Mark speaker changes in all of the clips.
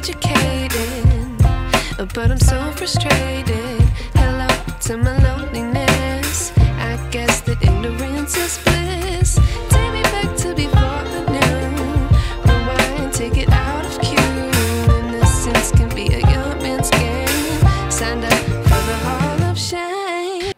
Speaker 1: educated, but I'm so frustrated. Hello to my loneliness. I guess that ignorance is bliss. Take me back to before I knew. Rewind, take it out of cue. Innocence can be a young man's game. Signed up for the hall of shame.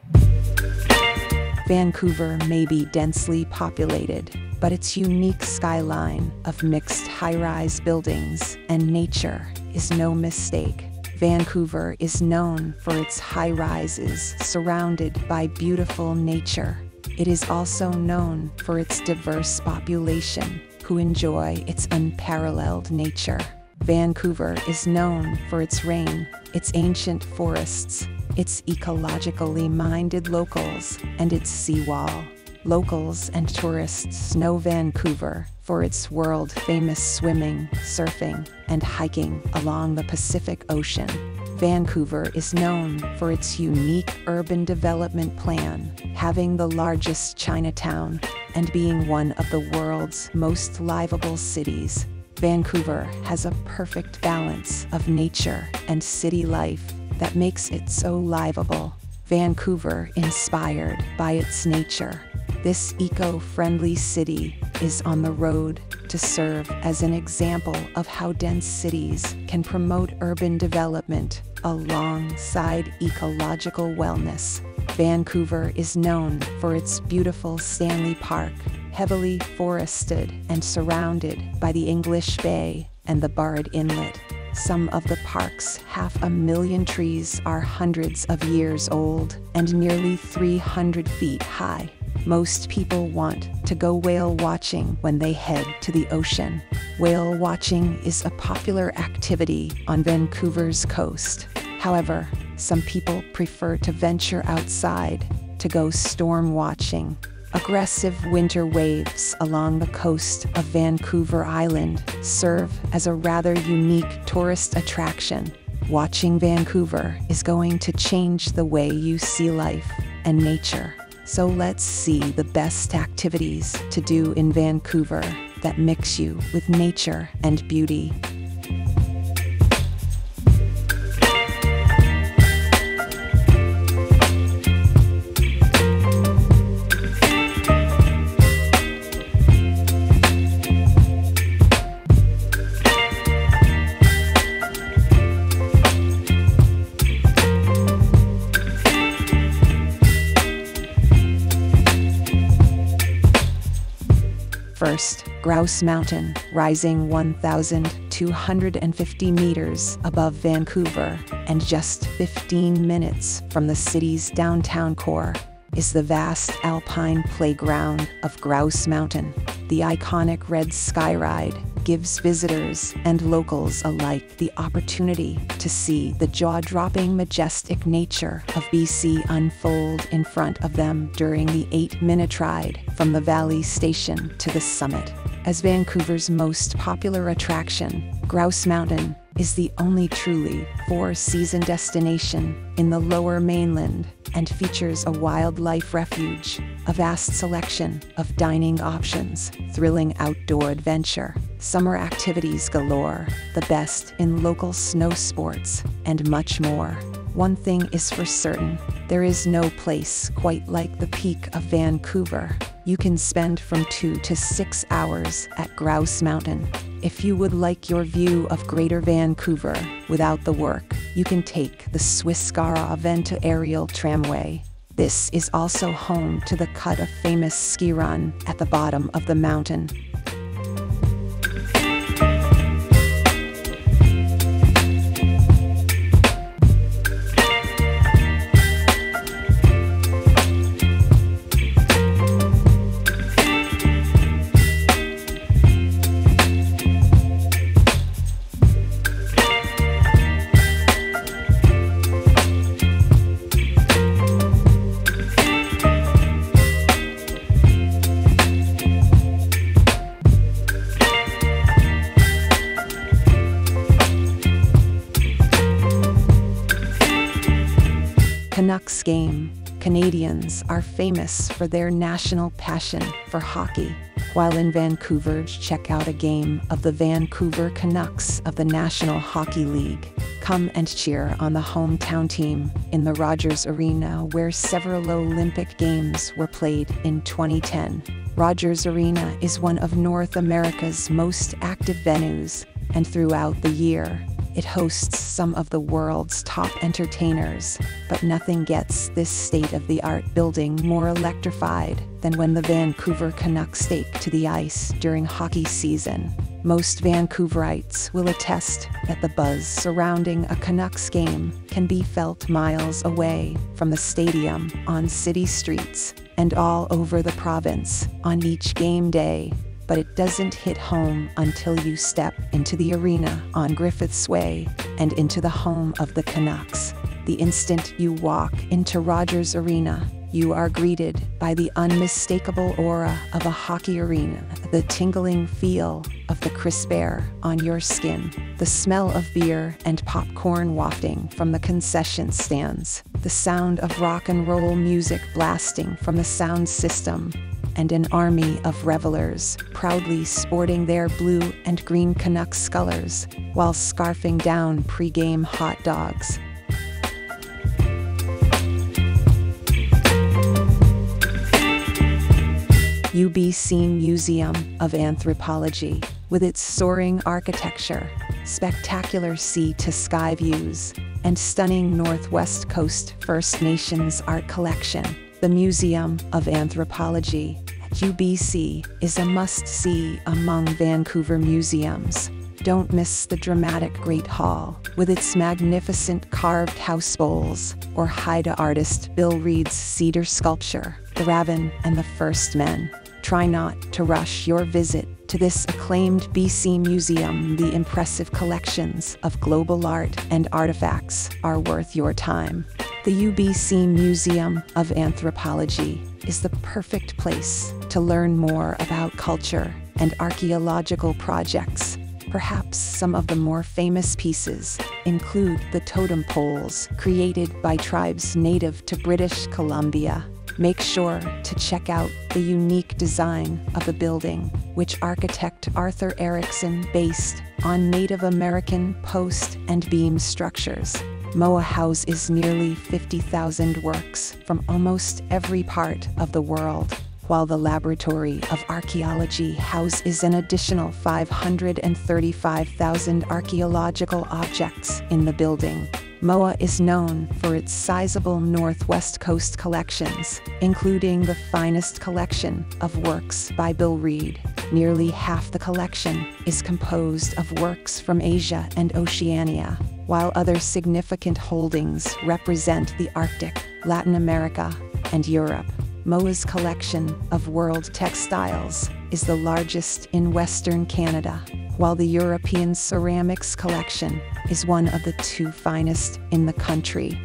Speaker 2: Vancouver may be densely populated, but its unique skyline of mixed high-rise buildings and nature is no mistake. Vancouver is known for its high-rises surrounded by beautiful nature. It is also known for its diverse population who enjoy its unparalleled nature. Vancouver is known for its rain, its ancient forests, its ecologically-minded locals, and its seawall. Locals and tourists know Vancouver for its world-famous swimming, surfing, and hiking along the Pacific Ocean. Vancouver is known for its unique urban development plan, having the largest Chinatown and being one of the world's most liveable cities. Vancouver has a perfect balance of nature and city life that makes it so liveable. Vancouver inspired by its nature. This eco-friendly city is on the road to serve as an example of how dense cities can promote urban development alongside ecological wellness. Vancouver is known for its beautiful Stanley Park, heavily forested and surrounded by the English Bay and the Burrard Inlet. Some of the park's 500,000 trees are hundreds of years old and nearly 300 feet high. Most people want to go whale watching when they head to the ocean. Whale watching is a popular activity on Vancouver's coast. However, some people prefer to venture outside to go storm watching. Aggressive winter waves along the coast of Vancouver Island serve as a rather unique tourist attraction. Watching Vancouver is going to change the way you see life and nature. So let's see the best activities to do in Vancouver that mix you with nature and beauty. First, Grouse Mountain, rising 1,250 meters above Vancouver and just 15 minutes from the city's downtown core, is the vast alpine playground of Grouse Mountain. The iconic red sky ride gives visitors and locals alike the opportunity to see the jaw-dropping majestic nature of BC unfold in front of them during the 8-minute ride from the Valley Station to the summit. As Vancouver's most popular attraction, Grouse Mountain is the only truly four-season destination in the Lower Mainland and features a wildlife refuge, a vast selection of dining options, thrilling outdoor adventure, summer activities galore, the best in local snow sports, and much more. One thing is for certain, there is no place quite like the peak of Vancouver. You can spend from 2 to 6 hours at Grouse Mountain. If you would like your view of Greater Vancouver without the work, you can take the Swiss-Gara Venta aerial tramway. This is also home to the cut of famous ski run at the bottom of the mountain. Canucks game. Canadians are famous for their national passion for hockey. While in Vancouver, check out a game of the Vancouver Canucks of the National Hockey League. Come and cheer on the hometown team in the Rogers Arena, where several Olympic Games were played in 2010. Rogers Arena is one of North America's most active venues, and throughout the year, it hosts some of the world's top entertainers, but nothing gets this state-of-the-art building more electrified than when the Vancouver Canucks take to the ice during hockey season. Most Vancouverites will attest that the buzz surrounding a Canucks game can be felt miles away from the stadium, on city streets, and all over the province on each game day. But it doesn't hit home until you step into the arena on Griffiths Way and into the home of the Canucks. The instant you walk into Rogers Arena, you are greeted by the unmistakable aura of a hockey arena, the tingling feel of the crisp air on your skin, the smell of beer and popcorn wafting from the concession stands, the sound of rock and roll music blasting from the sound system, and an army of revelers proudly sporting their blue and green Canucks colors while scarfing down pre-game hot dogs. UBC Museum of Anthropology, with its soaring architecture, spectacular sea-to-sky views, and stunning Northwest Coast First Nations art collection. The Museum of Anthropology at UBC is a must-see among Vancouver museums. Don't miss the dramatic Great Hall, with its magnificent carved house bowls, or Haida artist Bill Reed's cedar sculpture, The Raven and the First Men. Try not to rush your visit to this acclaimed BC museum. The impressive collections of global art and artifacts are worth your time. The UBC Museum of Anthropology is the perfect place to learn more about culture and archaeological projects. Perhaps some of the more famous pieces include the totem poles created by tribes native to British Columbia. Make sure to check out the unique design of the building, which architect Arthur Erickson based on Native American post and beam structures. MOA houses nearly 50,000 works from almost every part of the world, while the Laboratory of Archaeology houses an additional 535,000 archaeological objects in the building. MOA is known for its sizable Northwest Coast collections, including the finest collection of works by Bill Reed. Nearly half the collection is composed of works from Asia and Oceania, while other significant holdings represent the Arctic, Latin America, and Europe. MOA's collection of world textiles is the largest in Western Canada, while the European ceramics collection is one of the two finest in the country.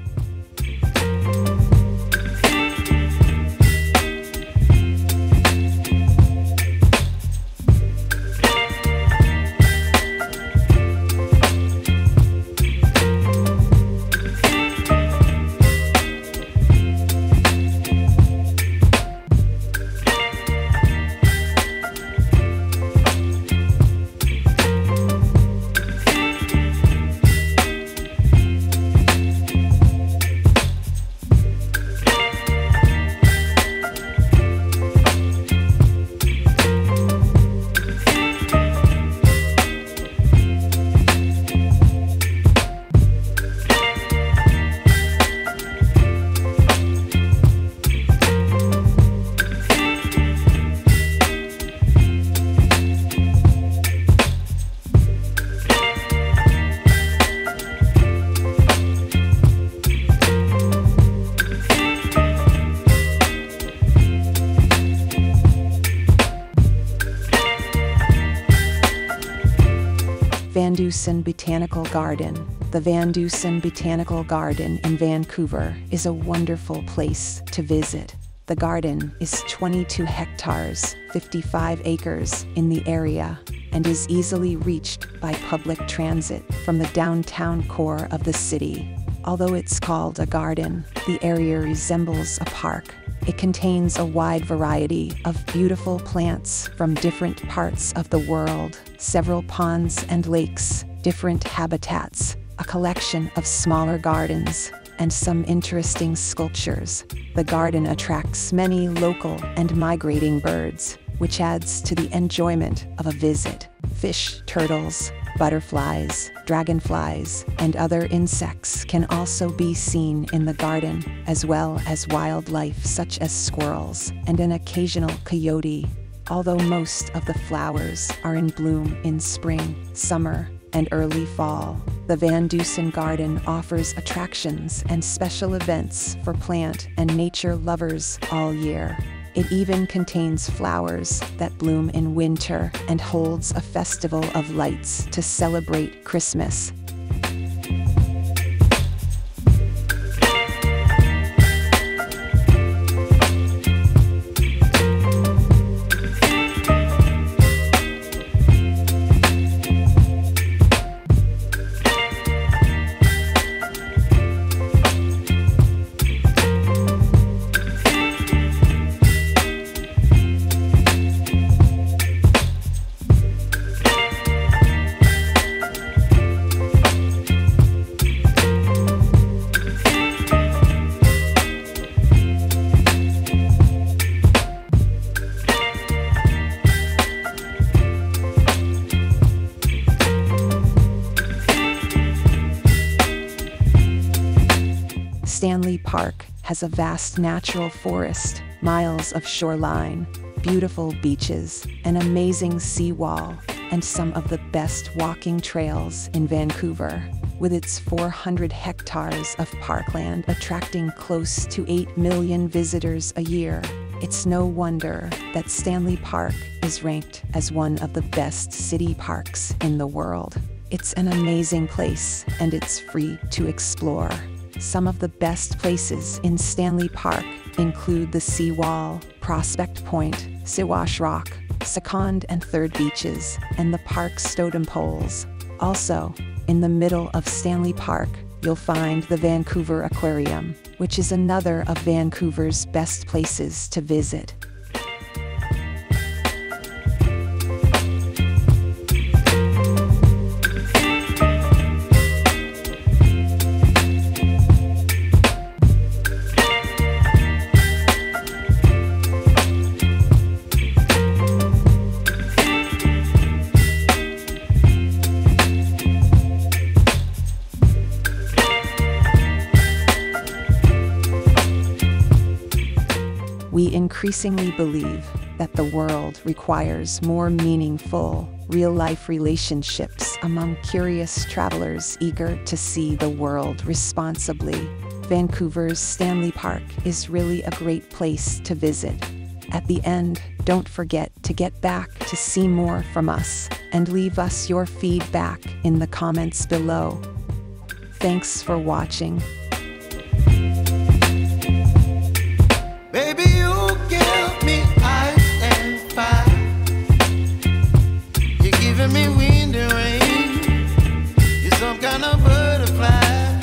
Speaker 2: VanDusen Botanical Garden. The VanDusen Botanical Garden in Vancouver is a wonderful place to visit. The garden is 22 hectares, 55 acres in the area, and is easily reached by public transit from the downtown core of the city. Although it's called a garden, The area resembles a park. It contains a wide variety of beautiful plants from different parts of the world, several ponds and lakes, different habitats, a collection of smaller gardens, and some interesting sculptures. The garden attracts many local and migrating birds, which adds to the enjoyment of a visit. Fish, turtles, butterflies, dragonflies, and other insects can also be seen in the garden, as well as wildlife such as squirrels and an occasional coyote. Although most of the flowers are in bloom in spring, summer, and early fall, the VanDusen garden offers attractions and special events for plant and nature lovers all year. It even contains flowers that bloom in winter and holds a festival of lights to celebrate Christmas. Stanley Park has a vast natural forest, miles of shoreline, beautiful beaches, an amazing seawall, and some of the best walking trails in Vancouver. With its 400 hectares of parkland attracting close to 8 million visitors a year, it's no wonder that Stanley Park is ranked as one of the best city parks in the world. It's an amazing place, and it's free to explore. Some of the best places in Stanley Park include the Seawall, Prospect Point, Siwash Rock, Second and Third Beaches, and the park's totem poles. Also, in the middle of Stanley Park, you'll find the Vancouver Aquarium, which is another of Vancouver's best places to visit. We increasingly believe that the world requires more meaningful, real-life relationships among curious travelers eager to see the world responsibly. Vancouver's Stanley Park is really a great place to visit. At the end, don't forget to get back to see more from us and leave us your feedback in the comments below. Thanks for watching.
Speaker 3: Baby, you give me ice and fire. You're giving me wind and rain. You're some kind of butterfly.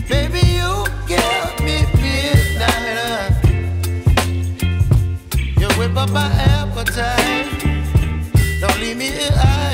Speaker 3: Baby, you give me midnight. You whip up my appetite. Don't leave me here.